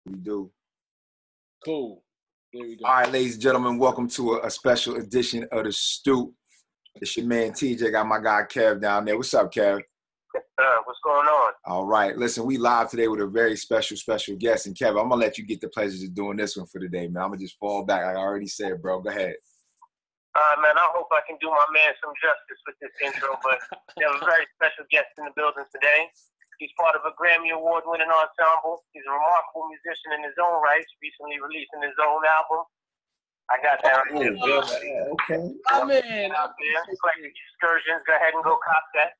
We do. Cool. There we go. All right, ladies and gentlemen, welcome to a special edition of the Stoop. It's your man TJ. Got my guy Kev down there. What's up, Kev? What's going on? All right. Listen, we live today with a very special guest. And Kev, I'm gonna let you get the pleasures of doing this one for today, man. I'm gonna just fall back. Like I already said, bro. Go ahead. Man, I hope I can do my man some justice with this intro, but we have a very special guest in the building today. He's part of a Grammy Award-winning ensemble. He's a remarkable musician in his own right, recently releasing his own album. I got that right there. Okay. Oh, man. Out there. Eclectic Excursions. Go ahead and go cop that.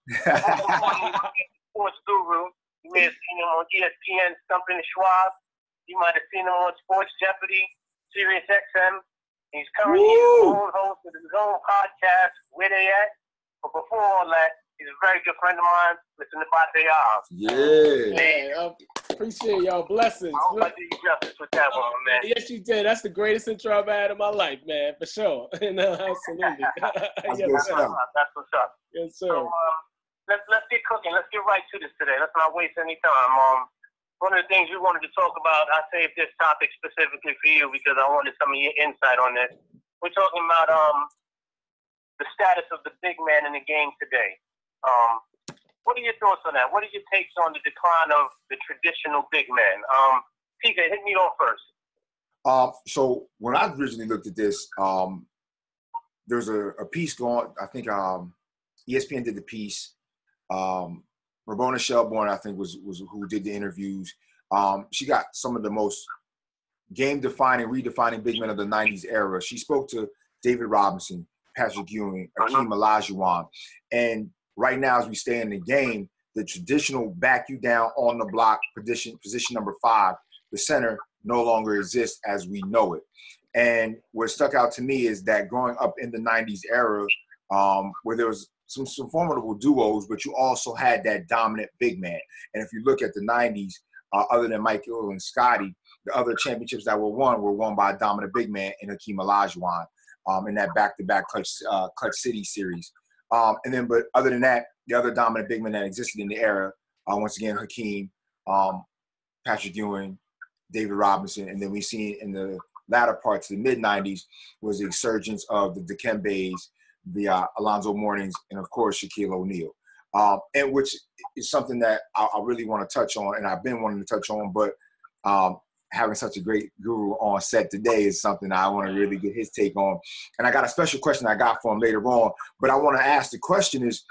Sports Guru. You may have seen him on ESPN, Stump and Schwab. You might have seen him on Sports Jeopardy, Sirius XM. He's currently his own host of his own podcast, Where They At? But before all that, he's a very good friend of mine. Listen to Nebate Isles. Yeah. Man, I appreciate y'all blessings. I hope I did you justice with that one, man. Yes, you did. That's the greatest intro I've had in my life, man, for sure. Absolutely. That's Yes, what's sir. up. That's what's up. Yes, sir. So, let's get cooking. Let's get right to this today. Let's not waste any time. One of the things we wanted to talk about, I saved this topic specifically for you because I wanted some of your insight on this. We're talking about the status of the big man in the game today. What are your thoughts on that? What are your takes on the decline of the traditional big man? TJ, hit me off first. So when I originally looked at this, there's a piece going. I think ESPN did the piece. Ramona Shelburne, I think, was who did the interviews. She got some of the most game-defining, redefining big men of the 90s era. She spoke to David Robinson, Patrick Ewing, Hakeem Olajuwon. And right now, as we stay in the game, the traditional back you down on the block position number 5, the center, no longer exists as we know it. And what stuck out to me is that growing up in the 90s era, where there was some formidable duos, but you also had that dominant big man. And if you look at the 90s, other than Michael and Scotty, the other championships that were won by a dominant big man in Hakeem Olajuwon in that back-to-back Clutch City series. But other than that, the other dominant big man that existed in the era, once again, Hakeem, Patrick Ewing, David Robinson, and then we see in the latter parts of the mid-90s was the insurgence of the Dikembes, the Alonzo Mournings, and of course Shaquille O'Neal, and which is something that I really want to touch on, and I've been wanting to touch on, but having such a great guru on set today is something I want to really get his take on. And I got a special question I got for him later on, but I want to ask the question is,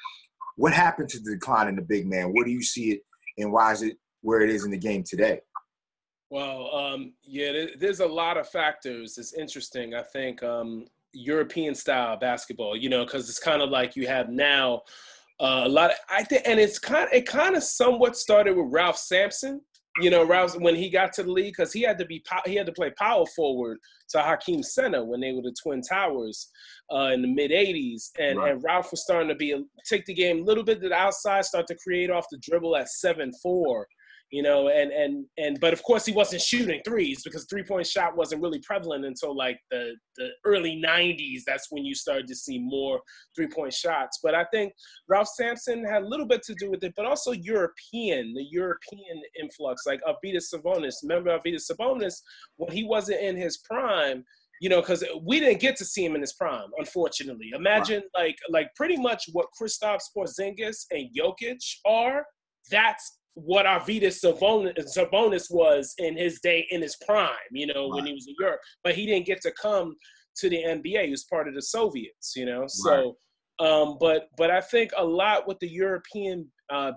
what happened to the decline in the big man? Where do you see it, and why is it where it is in the game today? Well, there's a lot of factors. It's interesting. I think European style basketball, because it's kind of like you have now a lot of, I think, and it kind of somewhat started with Ralph Sampson. Ralph, when he got to the league, because he had to play power forward to Hakeem center when they were the Twin Towers in the mid '80s, and Ralph was starting to take the game a little bit to the outside, start to create off the dribble at 7'4". But of course he wasn't shooting threes because 3-point shot wasn't really prevalent until like the early 90s. That's when you started to see more 3-point shots. But I think Ralph Sampson had a little bit to do with it, but also the European influx, like Arvydas Sabonis. Remember Arvydas Sabonis, when he wasn't in his prime, because we didn't get to see him in his prime, unfortunately. Imagine like pretty much what Kristaps Porzingis and Jokic are. That's what Arvydas Sabonis was in his day, in his prime, when he was in Europe. But he didn't get to come to the NBA. He was part of the Soviets, So, but I think a lot with the European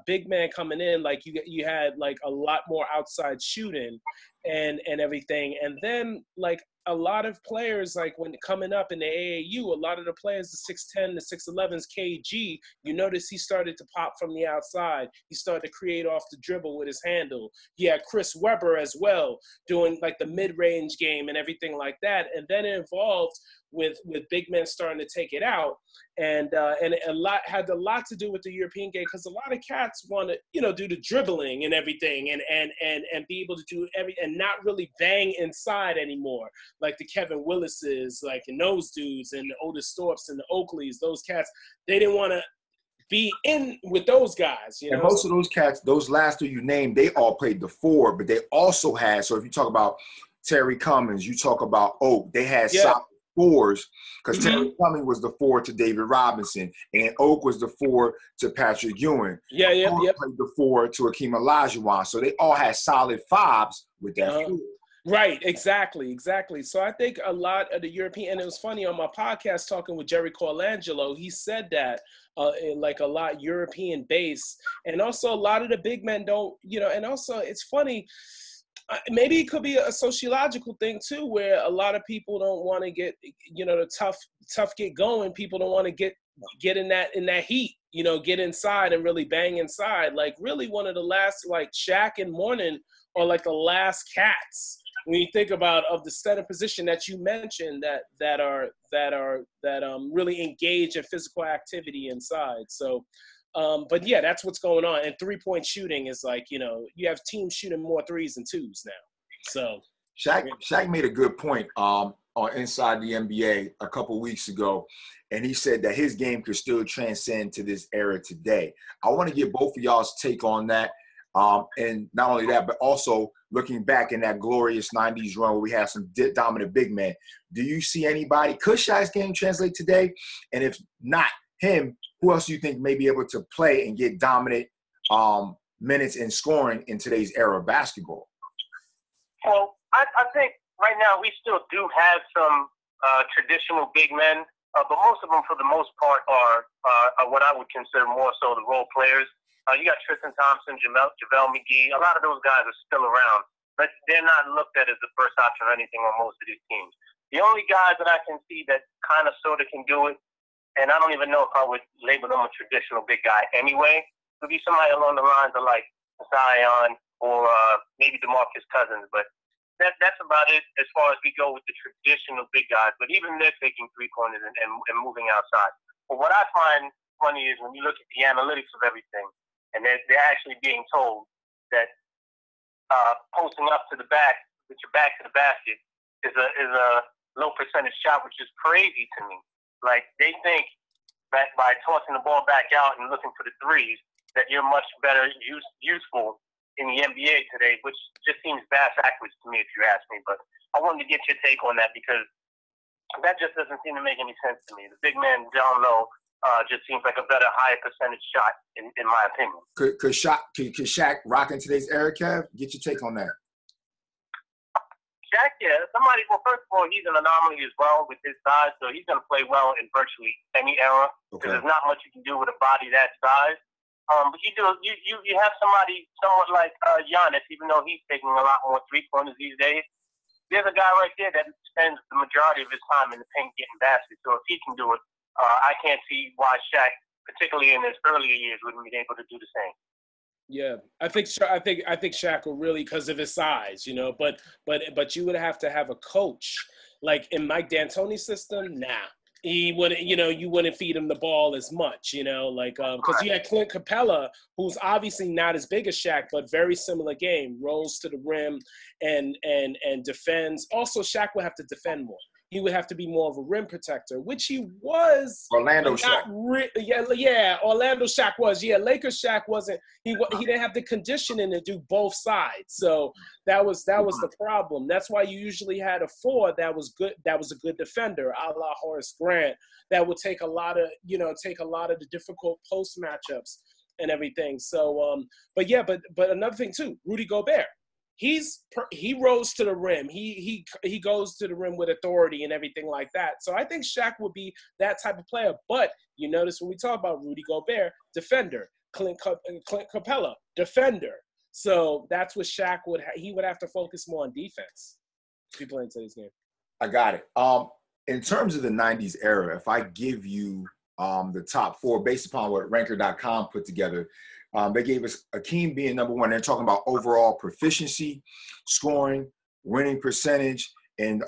big man coming in, like you had like a lot more outside shooting and everything. And then like a lot of players, like when coming up in the AAU, a lot of the players, the 6'10", the 6'11's KG, you notice he started to pop from the outside. He started to create off the dribble with his handle. He had Chris Webber as well, doing like the mid-range game and everything like that. And then it evolved with big men starting to take it out. And had a lot to do with the European game, because a lot of cats want to, do the dribbling and everything and be able to do everything and not really bang inside anymore. Like the Kevin Willises, like and those dudes and the Otis Storps and the Oakleys, those cats, they didn't want to be in with those guys. You and know? most of those cats, those last three you named, they all played the four, but they also had. So if you talk about Terry Cummings, you talk about Oak, they had solid fours because Terry Cummings was the four to David Robinson, and Oak was the four to Patrick Ewing. Played the four to Hakeem Olajuwon. So they all had solid fives with that four. Right, exactly. So I think a lot of the European, and it was funny on my podcast talking with Jerry Colangelo, he said that like a lot European based, and also a lot of the big men don't, you know, and also it's funny, maybe it could be a sociological thing too, where a lot of people don't want to get, you know, the tough get going. People don't want to get in that heat, you know, get inside and really bang inside. Like really one of the last, like Shaq and Morning are like the last cats when you think about of the center position that you mentioned that are really engaged in physical activity inside. So, but yeah, that's what's going on. And 3-point shooting is like, you know, you have teams shooting more threes than twos now. So Shaq made a good point on Inside the NBA a couple weeks ago, and he said that his game could still transcend to this era today. I want to get both of y'all's take on that. And not only that, but also looking back in that glorious 90s run where we had some dominant big men. Do you see anybody, could Shaq's game translate today? And if not him, who else do you think may be able to play and get dominant minutes in scoring in today's era of basketball? Well, I think right now we still do have some traditional big men, but most of them, for the most part, are what I would consider more so the role players. You got Tristan Thompson, JaVale McGee. A lot of those guys are still around, but they're not looked at as the first option or anything on most of these teams. The only guys that I can see that kind of sort of can do it, and I don't even know if I would label them a traditional big guy anyway, would be somebody along the lines of like Zion or maybe DeMarcus Cousins. But that's about it as far as we go with the traditional big guys. But even they're taking three-pointers and moving outside. But what I find funny is when you look at the analytics of everything, and they're actually being told that posting up to the back with your back to the basket is a low percentage shot, which is crazy to me. Like they think that by tossing the ball back out and looking for the threes, that you're much better useful in the NBA today, which just seems bass backwards to me, if you ask me. But I wanted to get your take on that because that just doesn't seem to make any sense to me. The big man down low just seems like a better, higher percentage shot, in my opinion. Could Shaq rock in today's era, Kev? Get your take on that. Shaq, yeah. Well, first of all, he's an anomaly as well with his size, so he's going to play well in virtually any era because there's not much you can do with a body that size. But you have somebody somewhat like Giannis, even though he's taking a lot more three-pointers these days. There's a guy right there that spends the majority of his time in the paint getting baskets. So if he can do it, I can't see why Shaq, particularly in his earlier years, wouldn't be able to do the same. Yeah, I think Shaq will really, because of his size, you know. But you would have to have a coach like in Mike D'Antoni's system. Nah, he wouldn't. You know, you wouldn't feed him the ball as much. You know, like because you had Clint Capella, who's obviously not as big as Shaq, but very similar game, rolls to the rim and defends. Also, Shaq would have to defend more. He would have to be more of a rim protector, which he was. Orlando Shaq. Orlando Shaq was. Yeah, Lakers Shaq wasn't. He didn't have the conditioning to do both sides. So that was the problem. That's why you usually had a four that was good. That was a good defender, a la Horace Grant. That would take a lot of the difficult post matchups and everything. So, but another thing too, Rudy Gobert. He rose to the rim. He goes to the rim with authority and everything like that. So I think Shaq would be that type of player. But you notice when we talk about Rudy Gobert, defender. Clint Capella, defender. So that's what Shaq would he would have to focus more on defense. People into this game. I got it. In terms of the 90s era, if I give you the top four based upon what Ranker.com put together, they gave us Hakeem being number one. They're talking about overall proficiency, scoring, winning percentage, and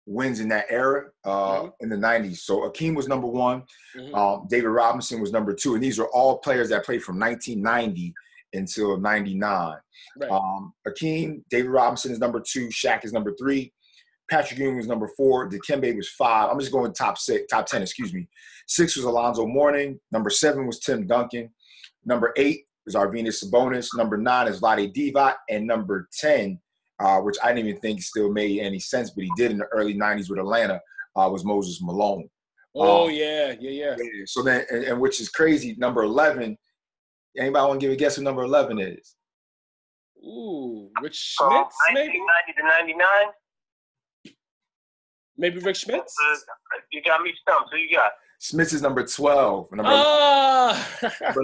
wins in that era in the 90s. So Hakeem was number one. David Robinson was number two. And these are all players that played from 1990 until 99. Right. Hakeem, David Robinson is number two. Shaq is number three. Patrick Ewing was number 4. Dikembe was 5. I'm just going top 10, excuse me. 6 was Alonzo Mourning. Number 7 was Tim Duncan. Number 8 is Arvydas Sabonis. Number 9 is Vlade Divac. And number 10, which I didn't even think still made any sense, but he did in the early 90s with Atlanta, was Moses Malone. Oh, yeah. So then, and which is crazy, number 11, anybody want to give a guess who number 11 is? Ooh, Rick Schmitz, maybe? 1990 to 99? Maybe Rick Schmitz? You got me stumped. Who you got? Schmitz is number 12. Number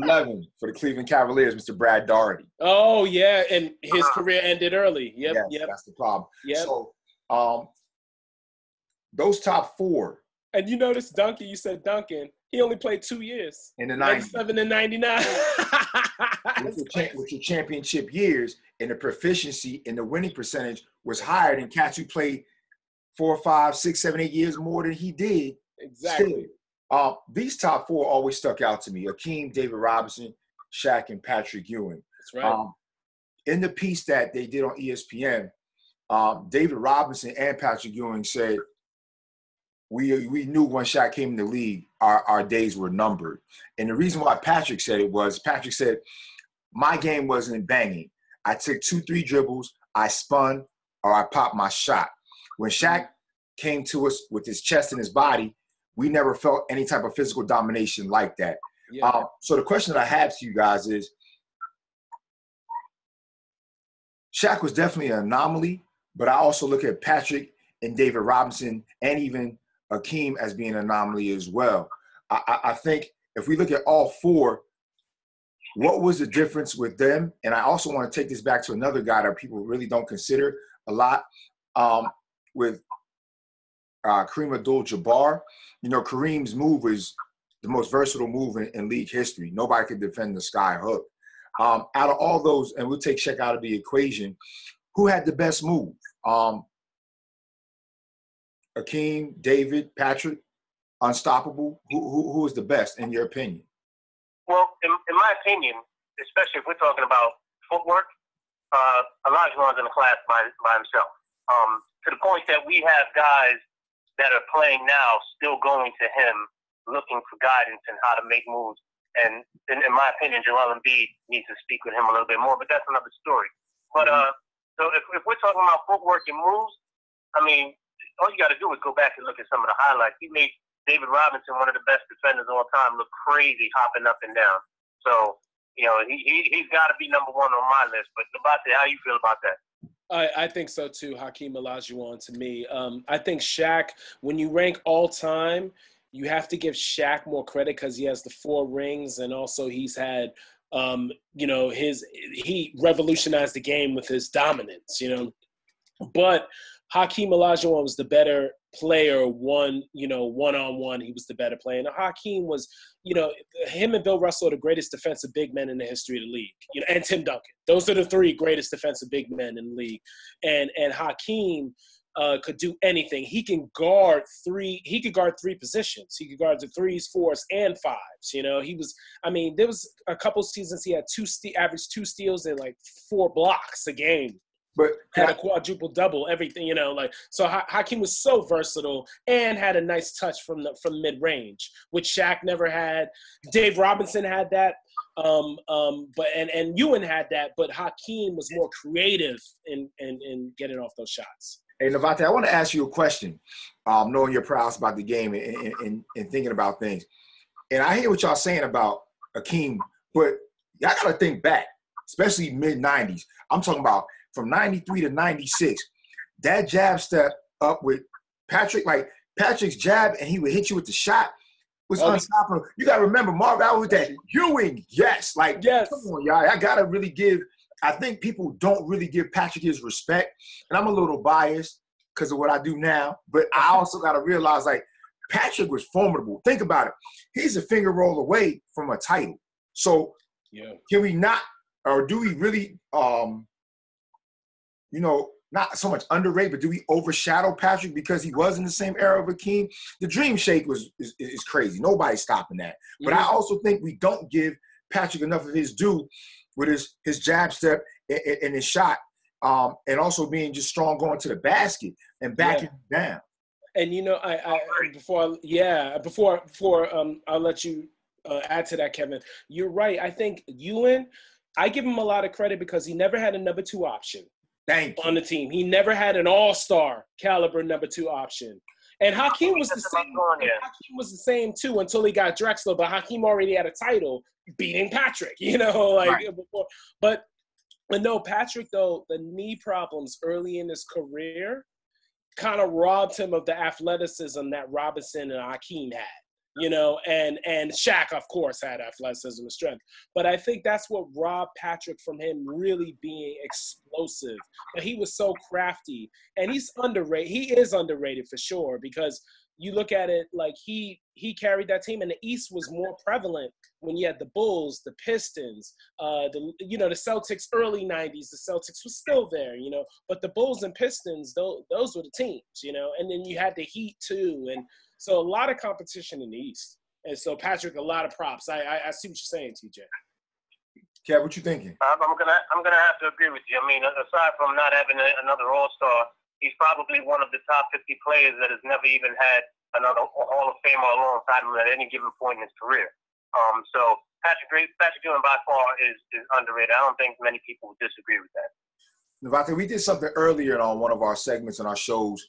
11 for the Cleveland Cavaliers, Mr. Brad Daugherty. Oh, yeah, and his career ended early. Yep. That's the problem. Yep. So those top 4. And you notice Duncan, you said Duncan, he only played 2 years. In the 90s. 97 and 99. with your championship years, and the proficiency and the winning percentage was higher than cats who played 4, 5, 6, 7, 8 years more than he did. Exactly. Still, these top 4 always stuck out to me. Hakeem, David Robinson, Shaq, and Patrick Ewing. That's right. In the piece that they did on ESPN, David Robinson and Patrick Ewing said, we knew when Shaq came in the league, our days were numbered. And the reason why Patrick said it was, Patrick said, my game wasn't banging. I took 2, 3 dribbles, I spun, or I popped my shot. When Shaq came to us with his chest and his body, we never felt any type of physical domination like that. Yeah. So the question that I have to you guys is, Shaq was definitely an anomaly, but I also look at Patrick and David Robinson and even Hakeem as being an anomaly as well. I think if we look at all 4, what was the difference with them? And I also want to take this back to another guy that people really don't consider a lot, with Kareem Abdul-Jabbar. You know, Kareem's move is the most versatile move in league history. Nobody could defend the sky hook. Out of all those, and we'll take Shaq out of the equation, who had the best move? Hakeem, David, Patrick, unstoppable? Who is the best in your opinion? Well, in my opinion, especially if we're talking about footwork, Olajuwon's in the class by himself. To the point that we have guys that are playing now still going to him looking for guidance and how to make moves. And in my opinion, Joel Embiid needs to speak with him a little bit more, but that's another story. But so if we're talking about footwork and moves, I mean, all you got to do is go back and look at some of the highlights. He made David Robinson, one of the best defenders of all time, look crazy hopping up and down. So, you know, he's got to be number 1 on my list. But Nabate, how you feel about that? I think so too, Hakeem Olajuwon to me. I think Shaq, when you rank all time, you have to give Shaq more credit because he has the 4 rings, and also he's had, you know, he revolutionized the game with his dominance, you know. But Hakeem Olajuwon was the better player, one-on-one. He was the better player. And Hakeem was, you know, him and Bill Russell are the greatest defensive big men in the history of the league. You know, and Tim Duncan. Those are the 3 greatest defensive big men in the league. And Hakeem could do anything. He can guard 3. He could guard 3 positions. He could guard the 3s, 4s, and 5s. You know, he was. I mean, there was a couple seasons he had averaged 2 steals and like 4 blocks a game. But had a quadruple double, everything, you know, like, so Hakeem was so versatile and had a nice touch from mid range, which Shaq never had. Dave Robinson had that, but Ewing had that, but Hakeem was more creative in getting off those shots. Hey, Nebate, I want to ask you a question, knowing your prowess about the game and thinking about things. And I hear what y'all saying about Hakeem, but y'all got to think back, especially mid-90s. I'm talking about from 93 to 96, that jab step up with Patrick, like Patrick's jab, and he would hit you with the shot, was unstoppable. You got to remember, Marv out with that Ewing, yes. Like, yes. Come on, y'all. I got to really give – I think people don't really give Patrick his respect, and I'm a little biased because of what I do now, but I also got to realize, like, Patrick was formidable. Think about it. He's a finger roll away from a title. So can we not – or do we really you know, not so much underrate, but do we overshadow Patrick because he was in the same era of Hakeem? The Dream Shake is crazy. Nobody's stopping that. But I also think we don't give Patrick enough of his due with his jab step and his shot. and also being just strong going to the basket and backing down. And before I'll let you add to that, Kevin. You're right. I think Ewan, I give him a lot of credit because he never had a number 2 option on the team. He never had an all-star caliber number 2 option. And Hakeem was the same. Hakeem was the same too until he got Drexler. But Hakeem already had a title beating Patrick. Before. But no, Patrick though, the knee problems early in his career kind of robbed him of the athleticism that Robinson and Hakeem had. And Shaq, of course, had athleticism and strength. But I think that's what robbed Patrick from him really being explosive. But he was so crafty. And he's underrated. He is underrated for sure because you look at it like he carried that team. And the East was more prevalent when you had the Bulls, the Pistons, the Celtics, early 90s. The Celtics was still there, But the Bulls and Pistons, those were the teams, And then you had the Heat too. And so a lot of competition in the East. And so, Patrick, a lot of props. I see what you're saying, TJ. Kev, what you thinking? I'm gonna have to agree with you. I mean, aside from not having another All-Star, he's probably one of the top 50 players that has never even had another Hall of Famer alongside him at any given point in his career. So Patrick Ewing by far is underrated. I don't think many people would disagree with that. Nabate, we did something earlier on one of our segments on our shows.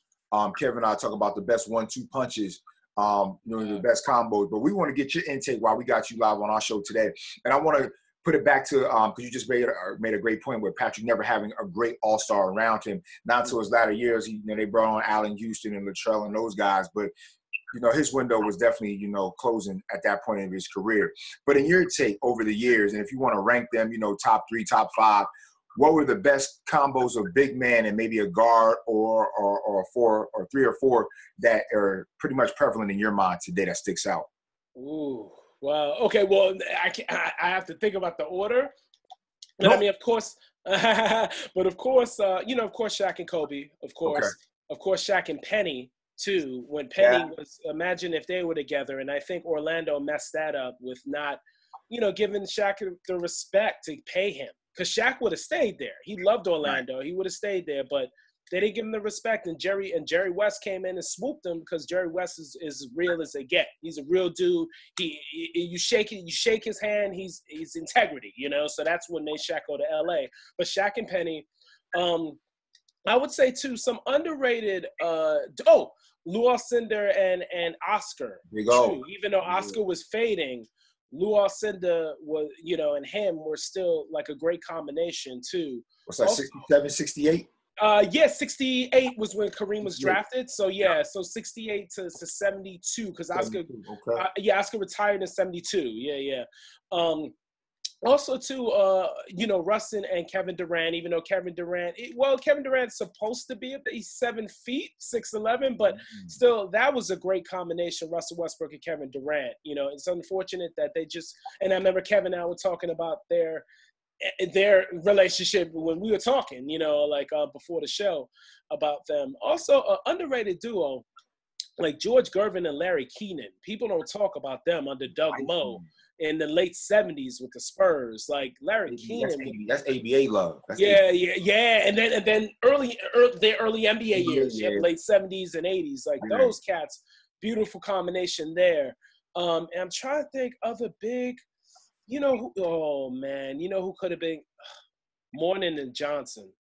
Kevin and I talk about the best 1-2 punches, the best combos. But we want to get your intake while we got you live on our show today. And I want to put it back to because you just made a great point with Patrick never having a great all-star around him. Not until his latter years, they brought on Allen Houston and Latrell and those guys. But his window was definitely closing at that point in his career. But in your take over the years, and if you want to rank them, top 3, top 5. What were the best combos of big man and maybe a guard or 4 or 3 or 4 that are pretty much prevalent in your mind today that sticks out? Ooh, well, okay. Well, I have to think about the order. But I mean, of course, of course, Shaq and Kobe, of course, Shaq and Penny too. When Penny was, imagine if they were together, and I think Orlando messed that up with not, giving Shaq the respect to pay him. Because Shaq would have stayed there. He loved Orlando. Right. He would have stayed there, but they didn't give him the respect. And Jerry West came in and swooped him because Jerry West is as real as they get. He's a real dude. You shake his hand. He's integrity, So that's when they Shaq go to LA. But Shaq and Penny, I would say too some underrated. Lou Alcindor and Oscar. Too. Even though Oscar was fading. Lou Alcindor was, and him were still like a great combination too. What's that, 67, 68? 68 was when Kareem was drafted. So so 68 to 72 because Oscar, Oscar retired in 72. Yeah. Also, too, Russ and Kevin Durant, even though Kevin Durant's supposed to be he's 7 feet, 6'11", but still, that was a great combination, Russell Westbrook and Kevin Durant. It's unfortunate that they just, and I remember Kevin and I were talking about their relationship when we were talking, before the show about them. Also, an underrated duo, like George Gervin and Larry Keenan. People don't talk about them under Doug Moe. In the late 70s with the Spurs, like Larry Keenan. That's ABA love. Yeah. And then their early NBA years, late 70s and 80s, like those cats, beautiful combination there. And I'm trying to think other big, who could have been Mourning and Johnson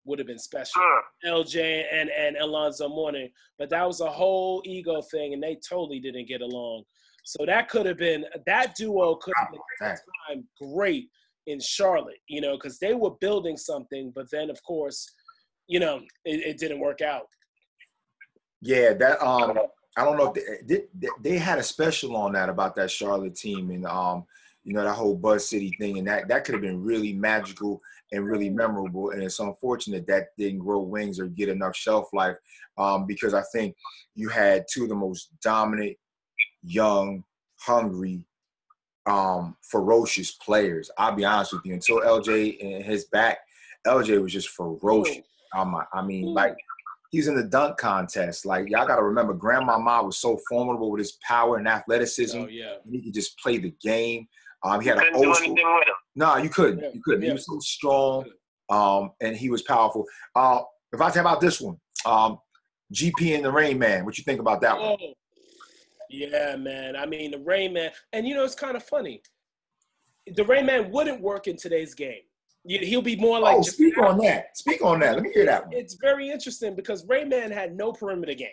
would have been special. LJ and Alonzo Mourning, but that was a whole ego thing, and they totally didn't get along. So that duo could have been at the time great in Charlotte, because they were building something, but then of course, it didn't work out. Yeah, that I don't know if they had a special on that about that Charlotte team and that whole Buzz City thing, and that could have been really magical and really memorable. And it's unfortunate that didn't grow wings or get enough shelf life because I think you had two of the most dominant, young, hungry, ferocious players. I'll be honest with you. Until LJ and his back, LJ was just ferocious. Like he's in the dunk contest. Like y'all got to remember, Grandmama was so formidable with his power and athleticism. Oh yeah, he could just play the game. He had couldn't do anything with him. No, you couldn't. You couldn't. Yeah. He was so strong. and he was powerful. If I talk about this one, GP and the Rain Man, what you think about that one? Yeah, man. I mean, the Rain Man, and it's kind of funny. The Rain Man wouldn't work in today's game. He'll be more like. Speak on that. Speak on that. Let me hear that one. It's very interesting because Rain Man had no perimeter game.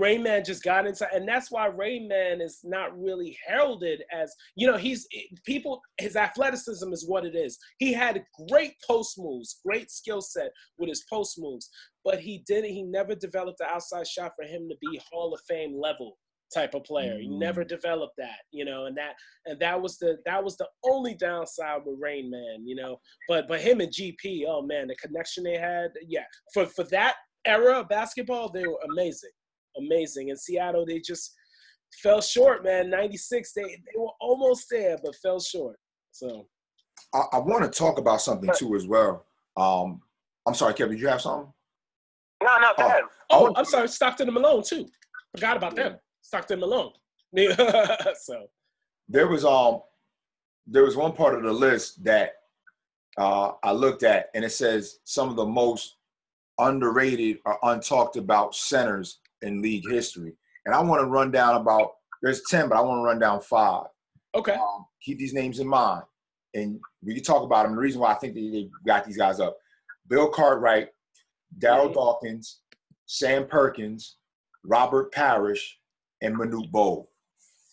Rain Man just got inside, and that's why Rain Man is not really heralded as, his athleticism is what it is. He had great post moves, great skill set with his post moves, but he never developed the outside shot for him to be Hall of Fame level type of player. He never developed that, and that was the only downside with Rain Man, but him and GP, oh man, the connection they had, for that era of basketball, they were amazing. In Seattle, they just fell short, man. 96, they were almost there, but fell short. So I want to talk about something too as well. I'm sorry, Kevin, did you have something? No, go ahead. I'm sorry, Stockton and Malone too. Forgot about them. Stockton and Malone. So there was one part of the list that I looked at, and it says some of the most underrated or untalked about centers in league history. And I want to run down there's 10, but I want to run down 5. Okay. Keep these names in mind. And we can talk about them. The reason why I think they got these guys up: Bill Cartwright, Darryl Dawkins, Sam Perkins, Robert Parrish, and Manute Bol.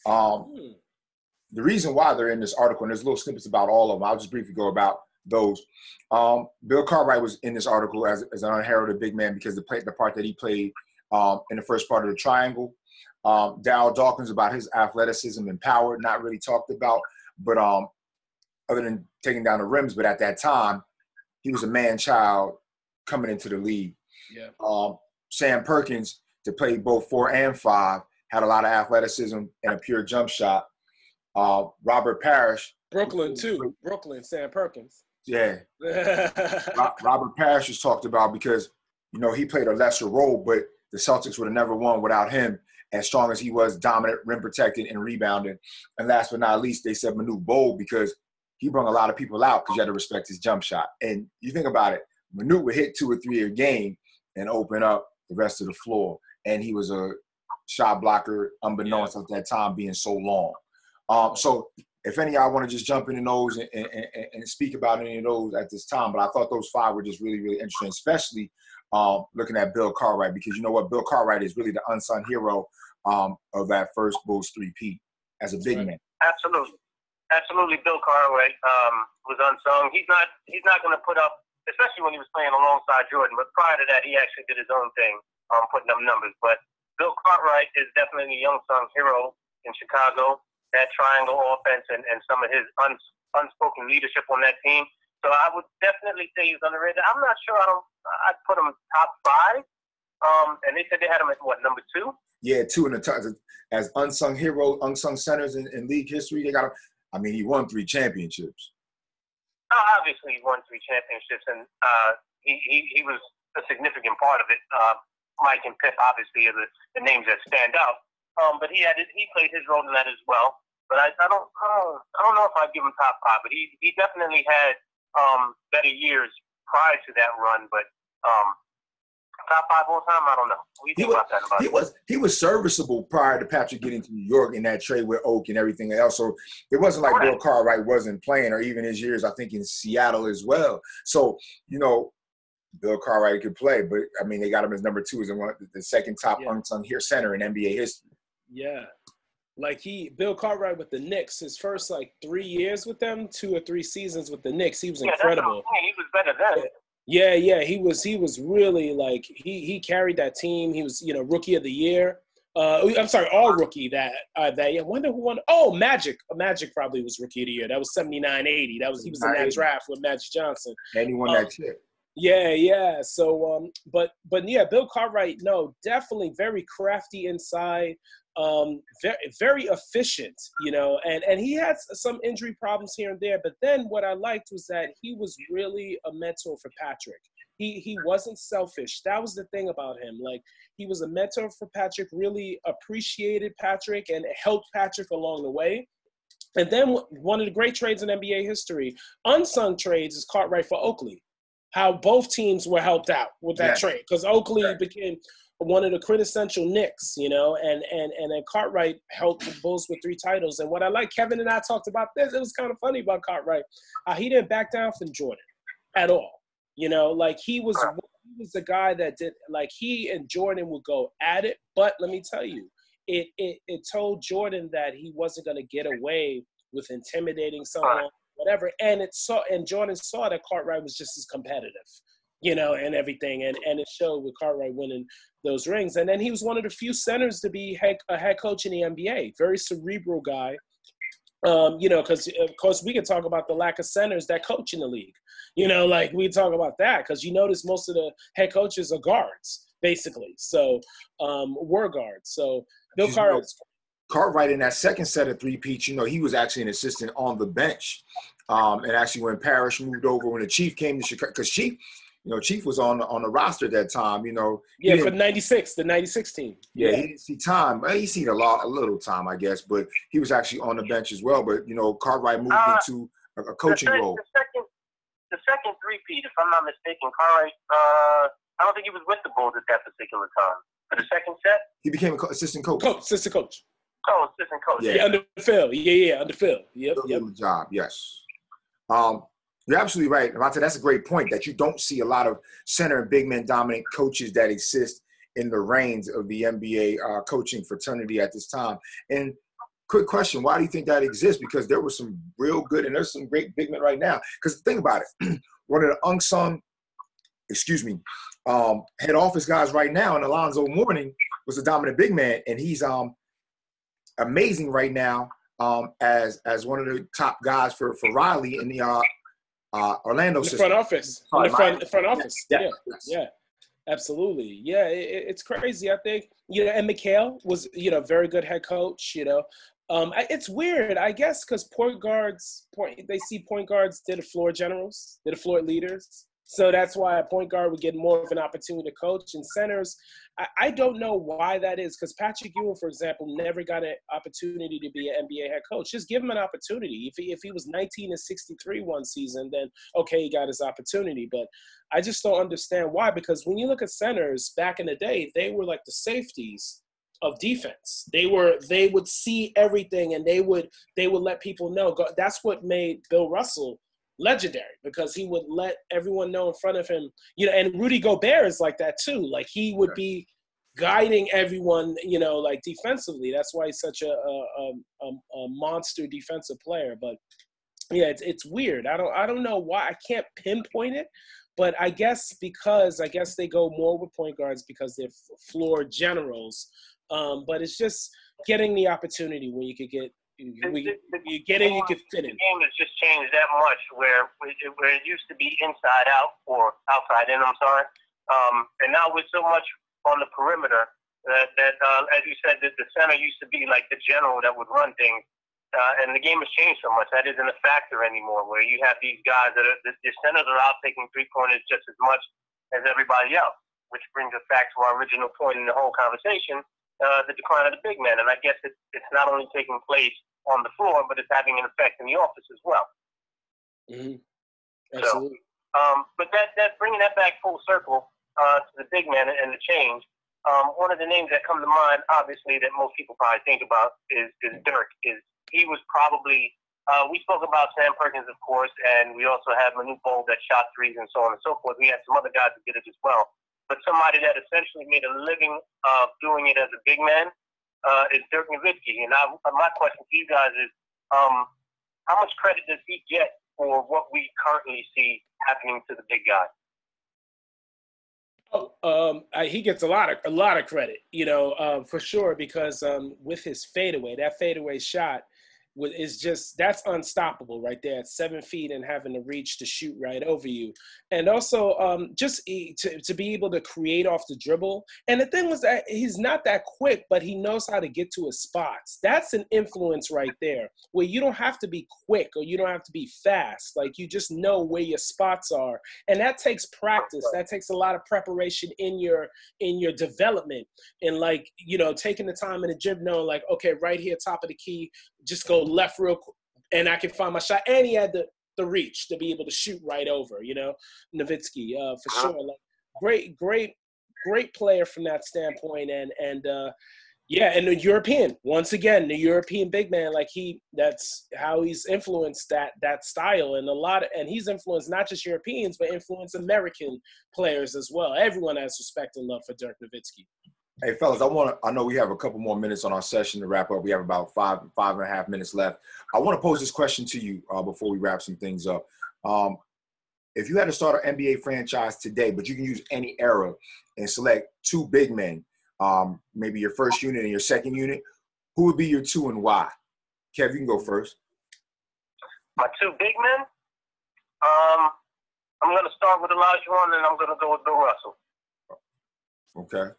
The reason why they're in this article, and there's little snippets about all of them, I'll just briefly go about those. Bill Cartwright was in this article as an unheralded big man because the part that he played in the first part of the triangle. Darryl Dawkins, about his athleticism and power, not really talked about, but other than taking down the rims, but at that time, he was a man-child coming into the league. Yeah. Sam Perkins, to play both 4 and 5, had a lot of athleticism and a pure jump shot. Robert Parrish. Brooklyn, too. Brooklyn, Sam Perkins. Yeah. Robert Parrish was talked about because, he played a lesser role, but the Celtics would have never won without him, as strong as he was, dominant, rim protected, and rebounding. And last but not least, they said Manute Bol because he brought a lot of people out because you had to respect his jump shot. And you think about it, Manute would hit 2 or 3 a game and open up the rest of the floor. And he was a shot blocker, unbeknownst at that time, being so long. So if any of y'all want to just jump into those and speak about any of those at this time, but I thought those 5 were just really, really interesting, especially looking at Bill Cartwright, because you know what? Bill Cartwright is really the unsung hero of that first Bulls 3-peat as a big man. Absolutely. Bill Cartwright was unsung. He's not going to put up, especially when he was playing alongside Jordan, but prior to that, he actually did his own thing, putting up numbers. But Bill Cartwright is definitely a unsung hero in Chicago. That triangle offense and some of his unspoken leadership on that team. So I would definitely say he's underrated. I'm not sure. I'd put him top 5. And they said they had him at what, number 2? Yeah, 2 in the top as unsung hero, unsung centers in league history. They got him. I mean, he won 3 championships. Obviously, he won 3 championships, and he was a significant part of it. Mike and Pip obviously are the names that stand out. But he played his role in that as well. But I don't know if I'd give him top 5. But he definitely had better years prior to that run. But top 5 all time, I don't know. What do you think about that? He was serviceable prior to Patrick getting to New York in that trade with Oak and everything else. So it wasn't like Bill Cartwright wasn't playing, or even his years, I think, in Seattle as well. So, Bill Cartwright could play, but I mean, they got him as number 2 as the second top unsung center in NBA history. Yeah. Like Bill Cartwright with the Knicks, his first 3 years with them, 2 or 3 seasons with the Knicks, he was incredible. He was better then. Yeah, he was really he carried that team. He was, rookie of the year. I'm sorry, all rookie that year. I wonder who won. Oh, Magic. Magic probably was rookie of the year. That was 79-80. He was in that draft with Magic Johnson. And he won that chip. Yeah. So, but yeah, Bill Cartwright, no, definitely very crafty inside, very, very efficient, and he had some injury problems here and there. But then what I liked was that he was really a mentor for Patrick. He wasn't selfish. That was the thing about him. He was a mentor for Patrick, really appreciated Patrick and helped Patrick along the way. And then one of the great trades in NBA history, unsung trades, is Cartwright for Oakley. how both teams were helped out with that trade, because Oakley became one of the quintessential Knicks, you know, and then Cartwright helped the Bulls with 3 titles. And what I like, Kevin and I talked about this, it was kind of funny about Cartwright. He didn't back down from Jordan at all. You know, like he was the guy that did, like he and Jordan would go at it. But let me tell you, it told Jordan that he wasn't going to get away with intimidating someone, whatever. And Jordan saw that Cartwright was just as competitive, you know, and everything. And it showed with Cartwright winning those rings. And then he was one of the few centers to be a head coach in the NBA. Very cerebral guy. You know, because of course we can talk about the lack of centers that coach in the league. You know, like we talk about that because you notice most of the head coaches are guards, basically. So were guards. So Bill Cartwright in that second set of three-peats, you know, he was actually an assistant on the bench. And actually when Parrish moved over, when the Chief came to Chicago, because Chief was on the roster at that time, you know. Yeah, for the 96 team. Yeah, he didn't see time. He seen a little time, I guess, but he was actually on the bench as well. But, you know, Cartwright moved into a coaching role. The second three-peat, if I'm not mistaken, Cartwright, I don't think he was with the Bulls at that particular time. For the second set? He became an assistant coach. Assistant coach. Oh, assistant coach. Yeah, under Phil. Yeah, under Phil. Yep. Job, yes. You're absolutely right. Nabate, that's a great point that you don't see a lot of center and big man dominant coaches that exist in the reins of the NBA coaching fraternity at this time. And quick question, why do you think that exists? Because there were some real good, and there's some great big men right now. Because think about it. One of the unsung, head office guys right now, and Alonzo Mourning was a dominant big man, and he's amazing right now as one of the top guys for Riley in the Orlando system. Front office. Front office. Yeah. Absolutely. Yeah, it's crazy, I think. You know, and McHale was, you know, very good head coach, you know. It's weird, I guess, because they see point guards, they're the floor generals, they're the floor leaders. So that's why a point guard would get more of an opportunity to coach. And centers, I don't know why that is, because Patrick Ewing, for example, never got an opportunity to be an NBA head coach. Just give him an opportunity. If he was 19-63 one season, then okay, he got his opportunity. But I just don't understand why, because when you look at centers back in the day, they were like the safeties of defense. They would see everything, and they would let people know. That's what made Bill Russell legendary, because he would let everyone know in front of him, you know. And Rudy Gobert is like that too. Like he would be guiding everyone, you know, like defensively. That's why he's such a monster defensive player. But yeah, it's weird. I don't know why. I can't pinpoint it, but I guess they go more with point guards because they're floor generals. But it's just getting the opportunity when you could get. You get in, you can fit in. The game has just changed that much where it used to be inside out or outside in, I'm sorry. And now with so much on the perimeter that as you said, that the center used to be like the general that would run things. And the game has changed so much. That isn't a factor anymore, where you have these guys that the centers are out taking three-pointers just as much as everybody else, which brings us back to our original point in the whole conversation, the decline of the big man. And I guess it's not only taking place on the floor, but it's having an effect in the office as well. Mm-hmm. Absolutely. So, but that bringing that back full circle to the big man and the change, one of the names that come to mind, obviously, that most people probably think about is Dirk. He was probably, we spoke about Sam Perkins, of course, and we also had Manute Bol that shot threes and so on and so forth. We had some other guys that did it as well. But somebody that essentially made a living doing it as a big man is Dirk Nowitzki. And my question to you guys is, how much credit does he get for what we currently see happening to the big guy? He gets a lot of credit, you know, for sure, because with his that fadeaway shot that's unstoppable right there at 7 feet and having the reach to shoot right over you. And also just to be able to create off the dribble. And the thing was that he's not that quick, but he knows how to get to his spots. That's an influence right there, where you don't have to be quick or you don't have to be fast. Like you just know where your spots are. And that takes practice. That takes a lot of preparation in your development. And like, you know, taking the time in the gym, knowing like, okay, right here, top of the key, just go left real quick and I can find my shot. And he had the the reach to be able to shoot right over, Nowitzki, for sure. Like, great player from that standpoint. And the European, once again, the European big man, like that's how he's influenced that style and he's influenced not just Europeans, but influenced American players as well. Everyone has respect and love for Dirk Nowitzki. Hey, fellas, I know we have a couple more minutes on our session to wrap up. We have about five and a half minutes left. I want to pose this question to you before we wrap some things up. If you had to start an NBA franchise today, but you can use any era and select two big men, maybe your first unit and your second unit, who would be your two and why? Kev, you can go first. My two big men? I'm going to start with Olajuwon, and I'm going to go with Bill Russell. Okay.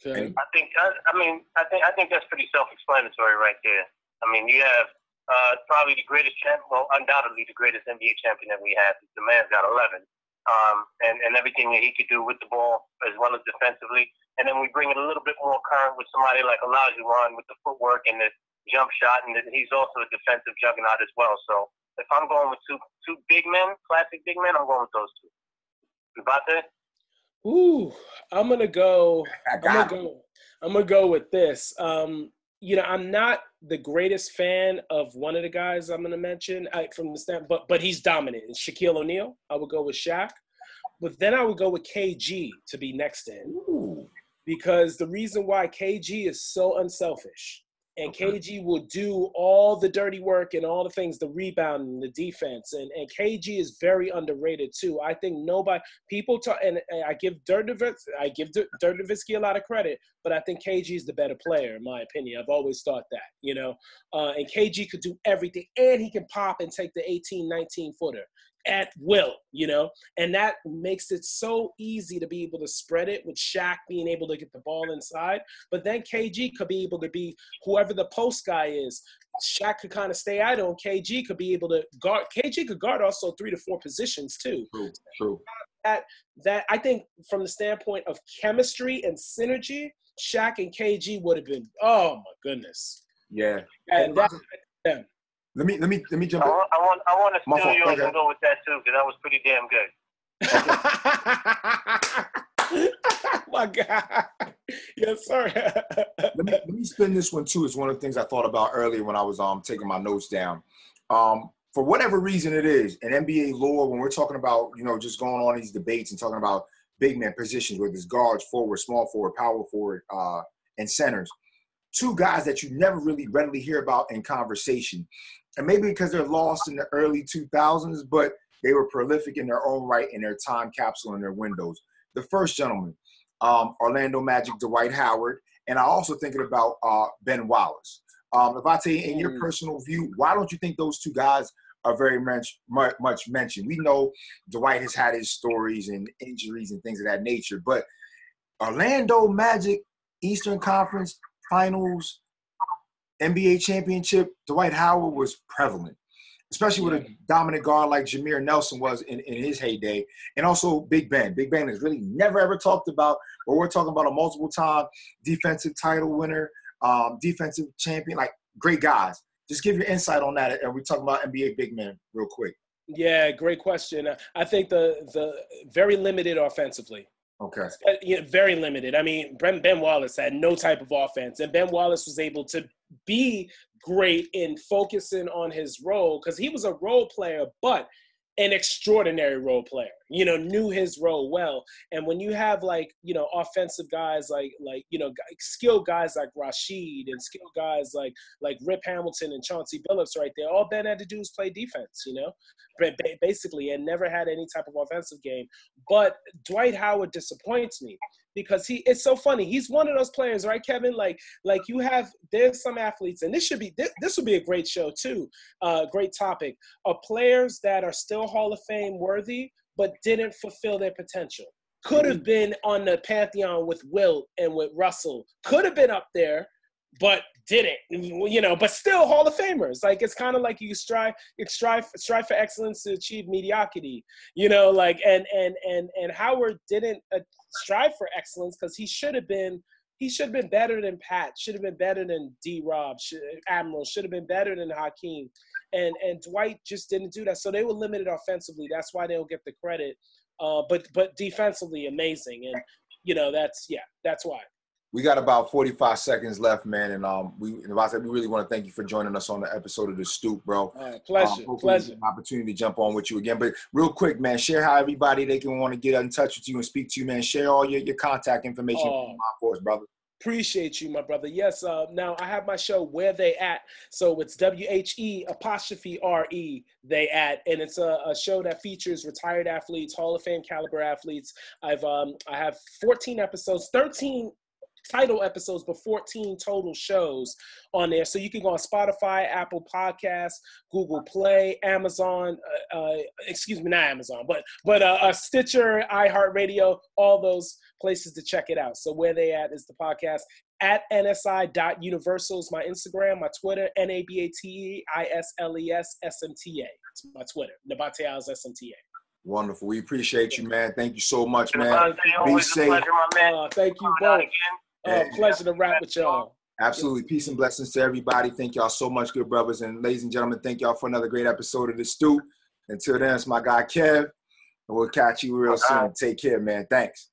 I think that's pretty self-explanatory right there. I mean, you have probably the greatest champion, well, undoubtedly the greatest NBA champion that we have. The man's got 11, and everything that he could do with the ball as well as defensively. And then we bring it a little bit more current with somebody like Olajuwon with the footwork and the jump shot, and he's also a defensive juggernaut as well. So if I'm going with two big men, classic big men, I'm going with those two. Nabate? Ooh, I'm gonna go with this. I'm not the greatest fan of one of the guys I'm gonna mention from the stand, but he's dominant. It's Shaquille O'Neal. I would go with Shaq, but then I would go with KG to be next to him. Ooh. Because the reason why KG is so unselfish. And KG will do all the dirty work and all the things, the rebounding, the defense. And KG is very underrated too. I think people talk, and I give Dirk Nowitzki a lot of credit, but I think KG is the better player in my opinion. I've always thought that, and KG could do everything, and he can pop and take the 18, 19 footer at will, and that makes it so easy to be able to spread it with Shaq being able to get the ball inside. But then KG could be able to be whoever the post guy is. Shaq could kind of stay idle, and KG could be able to guard. KG could guard also 3 to 4 positions too. True. That I think from the standpoint of chemistry and synergy, Shaq and KG would have been, oh my goodness. Yeah. And that's them. Let me jump in. I want to steal yours and go with that too, because that was pretty damn good. My God. Yes, sir. let me spin this one too. It's one of the things I thought about earlier when I was taking my notes down. For whatever reason it is, in NBA lore, when we're talking about, just going on these debates and talking about big man positions, whether it's guards, forward, small forward, power forward, and centers, two guys that you never really readily hear about in conversation. And maybe because they're lost in the early 2000s, but they were prolific in their own right in their time capsule and their windows. The first gentleman, Orlando Magic, Dwight Howard, and I also thinking about Ben Wallace. If I tell you, in your personal view, why don't you think those two guys are very much mentioned? We know Dwight has had his stories and injuries and things of that nature, but Orlando Magic, Eastern Conference Finals, NBA championship, Dwight Howard was prevalent, especially with a dominant guard like Jameer Nelson was in his heyday. And also Big Ben. Big Ben is really never, ever talked about, but we're talking about a multiple-time defensive title winner, defensive champion, like great guys. Just give your insight on that. And we're talking about NBA big men real quick. Yeah, great question. I think the very limited offensively. Okay. Very limited. I mean, Ben Wallace had no type of offense, and Ben Wallace was able to be great in focusing on his role because he was a role player, but an extraordinary role player, knew his role well. And when you have offensive guys like skilled guys like Rashid and skilled guys like Rip Hamilton and Chauncey Billups right there, all Ben had to do was play defense, basically, and never had any type of offensive game. But Dwight Howard disappoints me because it's so funny. He's one of those players, right, Kevin? There's some athletes, and this would be a great show too, great topic, of players that are still Hall of Fame worthy, but didn't fulfill their potential. Could have been on the pantheon with Wilt and with Russell. Could have been up there, but didn't. But still Hall of Famers. It's kind of like you strive for excellence to achieve mediocrity. And Howard didn't strive for excellence because he should have been He should have been better than Pat. Should have been better than D-Rob. Admiral should have been better than Hakeem. And Dwight just didn't do that. So they were limited offensively. That's why they don't get the credit. But defensively, amazing. And, you know, that's why. We got about 45 seconds left, man. And we really want to thank you for joining us on the episode of The Stoop, bro. Pleasure. Pleasure. An opportunity to jump on with you again. But real quick, man, share how everybody they can want to get in touch with you and speak to you, man. Share all your contact information for us, brother. Appreciate you, my brother. Yes, now I have my show, Where They At. So it's WHE''RE, They At. And it's a show that features retired athletes, Hall of Fame caliber athletes. I have 14 episodes, 13 title episodes, but 14 total shows on there. So you can go on Spotify, Apple Podcasts, Google Play, Amazon, not Amazon, but Stitcher, iHeartRadio, all those places to check it out. So Where They At is the podcast. At NSI.Universal is my Instagram, my Twitter, NABATEISLES SMTA. It's my Twitter, Nebate Isles SMTA. Wonderful. We appreciate you, man. Thank you so much, man. Be safe. Pleasure, my man. Thank you both. Pleasure to rap with y'all. Absolutely. Peace and blessings to everybody. Thank y'all so much, good brothers. And ladies and gentlemen, thank y'all for another great episode of The Stoop. Until then, it's my guy, Kev. And we'll catch you real soon. Take care, man. Thanks.